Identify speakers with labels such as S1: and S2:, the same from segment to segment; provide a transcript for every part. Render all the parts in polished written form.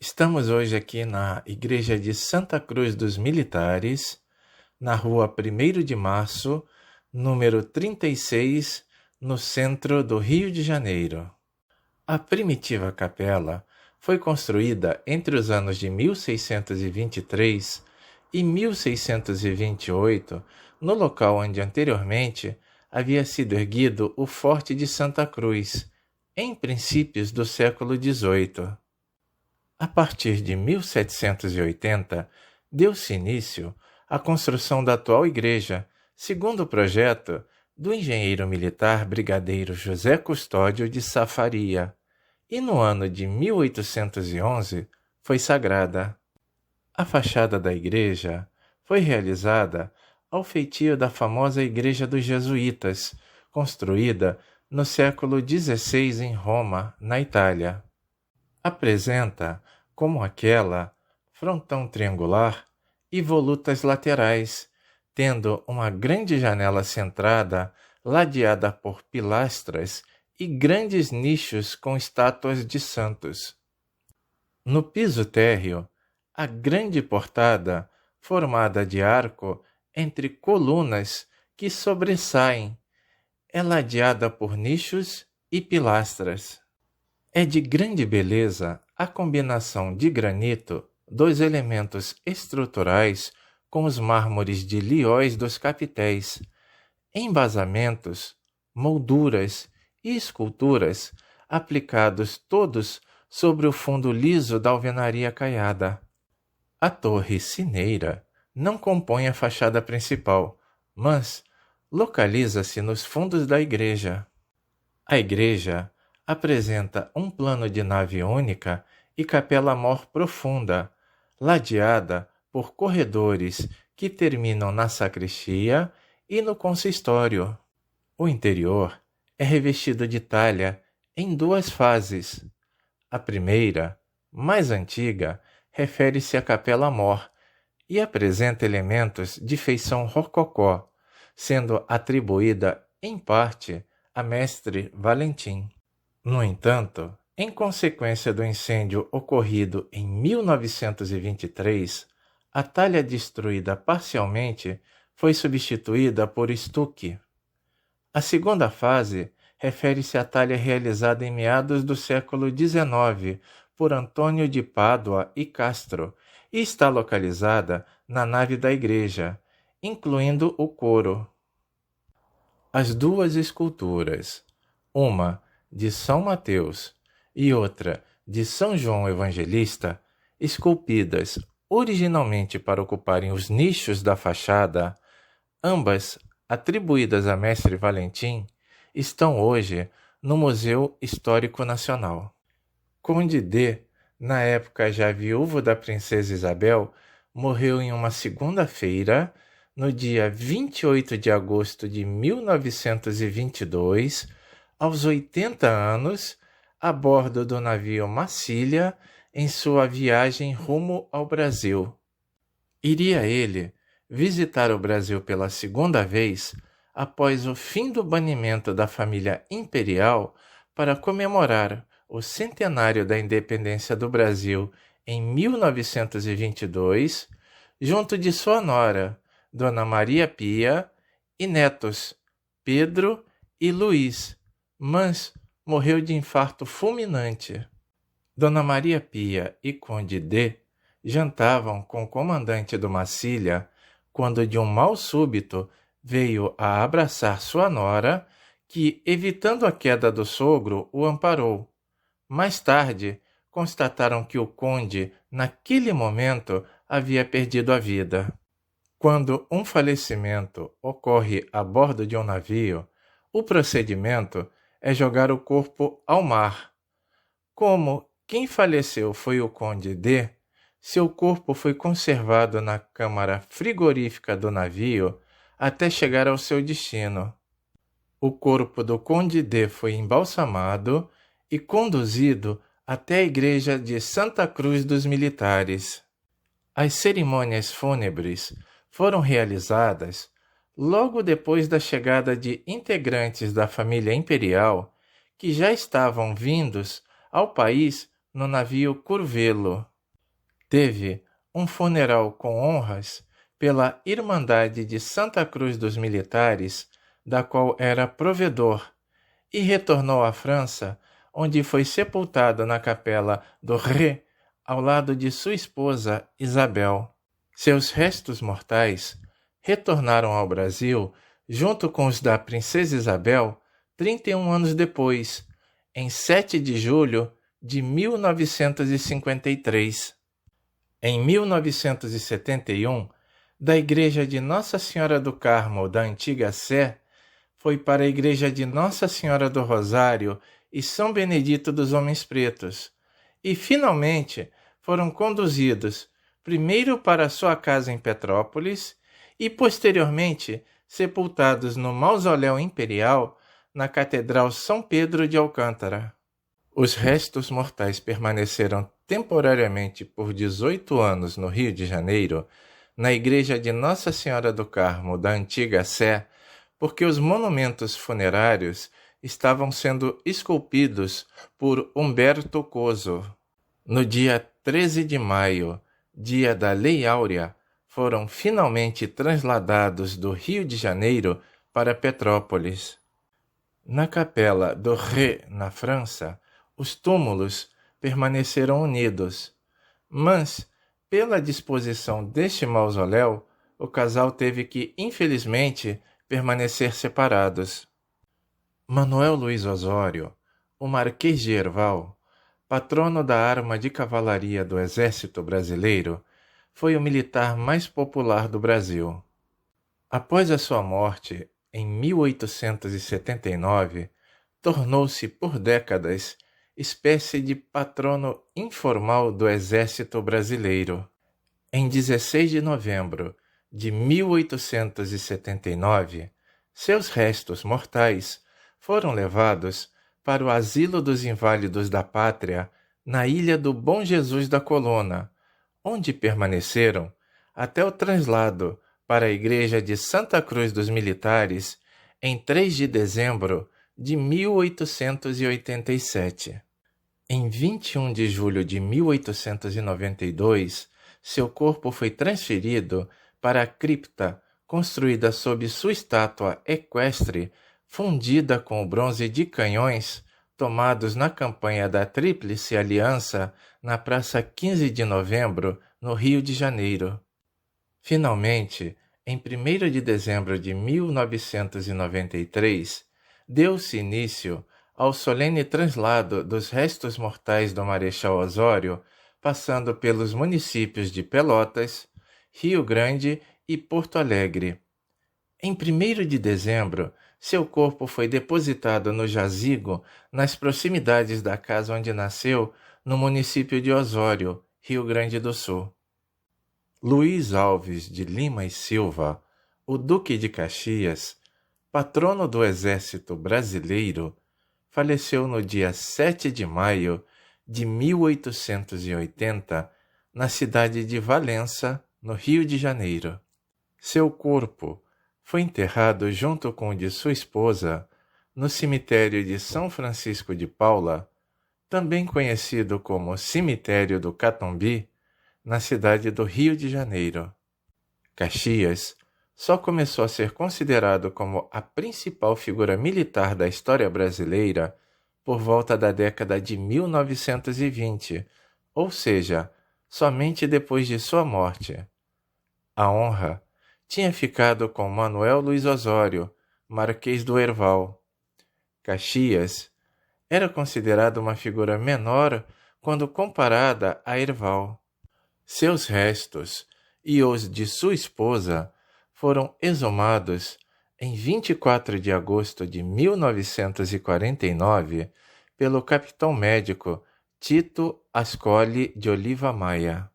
S1: Estamos hoje aqui na Igreja de Santa Cruz dos Militares, na rua 1º de Março, número 36, no centro do Rio de Janeiro. A primitiva capela foi construída entre os anos de 1623 e 1628, no local onde anteriormente havia sido erguido o Forte de Santa Cruz, em princípios do século XVIII. A partir de 1780, deu-se início à construção da atual igreja, segundo o projeto do engenheiro militar brigadeiro José Custódio de Safaria, e no ano de 1811 foi sagrada. A fachada da igreja foi realizada ao feitio da famosa Igreja dos Jesuítas, construída no século XVI em Roma, na Itália. Apresenta, como aquela, frontão triangular e volutas laterais, tendo uma grande janela centrada, ladeada por pilastras e grandes nichos com estátuas de santos. No piso térreo, a grande portada, formada de arco entre colunas que sobressaem, é ladeada por nichos e pilastras. É de grande beleza a combinação de granito dos elementos estruturais com os mármores de Lióis dos capitéis, embasamentos, molduras e esculturas aplicados todos sobre o fundo liso da alvenaria caiada. A torre cineira não compõe a fachada principal, mas localiza-se nos fundos da igreja. A igreja apresenta um plano de nave única e capela-mor profunda, ladeada por corredores que terminam na sacristia e no consistório. O interior é revestido de talha em duas fases. A primeira, mais antiga, refere-se à capela-mor e apresenta elementos de feição rococó, sendo atribuída, em parte, a mestre Valentim. No entanto, em consequência do incêndio ocorrido em 1923, a talha destruída parcialmente foi substituída por estuque. A segunda fase refere-se à talha realizada em meados do século XIX por Antônio de Pádua e Castro e está localizada na nave da igreja, incluindo o coro. As duas esculturas, uma de São Mateus e outra de São João Evangelista, esculpidas originalmente para ocuparem os nichos da fachada, ambas atribuídas a mestre Valentim, estão hoje no Museu Histórico Nacional. Conde D, na época já viúvo da princesa Isabel, morreu em uma segunda-feira, no dia 28 de agosto de 1922, aos 80 anos, a bordo do navio Massília, em sua viagem rumo ao Brasil. Iria ele visitar o Brasil pela segunda vez após o fim do banimento da família imperial para comemorar o centenário da independência do Brasil em 1922, junto de sua nora, Dona Maria Pia, e netos, Pedro e Luís, mas morreu de infarto fulminante. Dona Maria Pia e Conde D jantavam com o comandante do Massília quando de um mal súbito veio a abraçar sua nora, que, evitando a queda do sogro, o amparou. Mais tarde, constataram que o conde, naquele momento, havia perdido a vida. Quando um falecimento ocorre a bordo de um navio, o procedimento é jogar o corpo ao mar. Como quem faleceu foi o Conde D, seu corpo foi conservado na câmara frigorífica do navio até chegar ao seu destino. O corpo do Conde D foi embalsamado e conduzido até a igreja de Santa Cruz dos Militares. As cerimônias fúnebres foram realizadas logo depois da chegada de integrantes da família imperial que já estavam vindos ao país no navio Curvelo. teve um funeral com honras pela Irmandade de Santa Cruz dos Militares, da qual era provedor, e retornou à França, onde foi sepultado na capela do Ré, ao lado de sua esposa Isabel. Seus restos mortais retornaram ao Brasil, junto com os da princesa Isabel, 31 anos depois, em 7 de julho de 1953. Em 1971, da Igreja de Nossa Senhora do Carmo da Antiga Sé, foi para a Igreja de Nossa Senhora do Rosário e São Benedito dos Homens Pretos, e finalmente foram conduzidos primeiro para sua casa em Petrópolis e posteriormente sepultados no Mausoléu Imperial na Catedral São Pedro de Alcântara. Os restos mortais permaneceram temporariamente por 18 anos no Rio de Janeiro, na Igreja de Nossa Senhora do Carmo da Antiga Sé, porque os monumentos funerários estavam sendo esculpidos por Humberto Coso. No dia 13 de maio, dia da Lei Áurea, foram finalmente transladados do Rio de Janeiro para Petrópolis. Na capela do Ré, na França, os túmulos permaneceram unidos, mas, pela disposição deste mausoléu, o casal teve que, infelizmente, permanecer separados. Manuel Luiz Osório, o Marquês de Herval, patrono da arma de cavalaria do Exército Brasileiro, foi o militar mais popular do Brasil. Após a sua morte, em 1879, tornou-se por décadas espécie de patrono informal do Exército Brasileiro. Em 16 de novembro de 1879, seus restos mortais foram levados para o Asilo dos Inválidos da Pátria, na Ilha do Bom Jesus da Colônia, onde permaneceram até o translado para a Igreja de Santa Cruz dos Militares em 3 de dezembro de 1887. Em 21 de julho de 1892, seu corpo foi transferido para a cripta construída sob sua estátua equestre, fundida com o bronze de canhões tomados na campanha da Tríplice Aliança na Praça 15 de Novembro, no Rio de Janeiro. Finalmente, em 1º de dezembro de 1993, deu-se início ao solene translado dos restos mortais do Marechal Osório, passando pelos municípios de Pelotas, Rio Grande e Porto Alegre. Em 1º de dezembro, seu corpo foi depositado no jazigo nas proximidades da casa onde nasceu, no município de Osório, Rio Grande do Sul. Luiz Alves de Lima e Silva, o Duque de Caxias, patrono do Exército Brasileiro, faleceu no dia 7 de maio de 1880, na cidade de Valença, no Rio de Janeiro. Seu corpo foi enterrado junto com o de sua esposa no cemitério de São Francisco de Paula, também conhecido como Cemitério do Catumbi, na cidade do Rio de Janeiro. Caxias só começou a ser considerado como a principal figura militar da história brasileira por volta da década de 1920, ou seja, somente depois de sua morte. A honra tinha ficado com Manuel Luiz Osório, Marquês do Herval. Caxias era considerado uma figura menor quando comparada a Herval. Seus restos e os de sua esposa foram exumados em 24 de agosto de 1949 pelo capitão médico Tito Ascoli de Oliva Maia.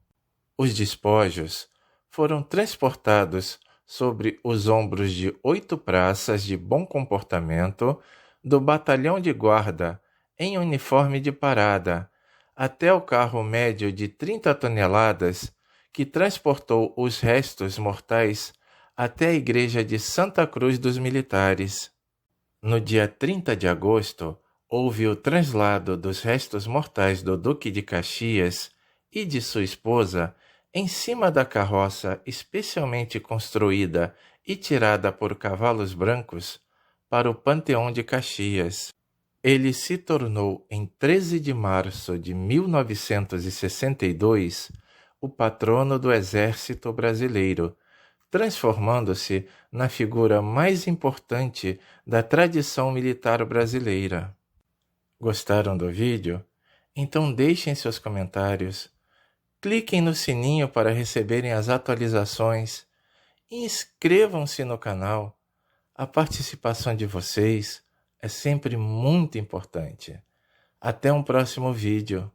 S1: Os despojos foram transportados sobre os ombros de 8 praças de bom comportamento do batalhão de guarda em uniforme de parada, até o carro médio de 30 toneladas que transportou os restos mortais até a igreja de Santa Cruz dos Militares. No dia 30 de agosto, houve o translado dos restos mortais do Duque de Caxias e de sua esposa em cima da carroça especialmente construída e tirada por cavalos brancos para o Panteão de Caxias. Ele se tornou, em 13 de março de 1962, o patrono do Exército Brasileiro, transformando-se na figura mais importante da tradição militar brasileira. Gostaram do vídeo? Então deixem seus comentários, cliquem no sininho para receberem as atualizações e inscrevam-se no canal. A participação de vocês é sempre muito importante. Até um próximo vídeo.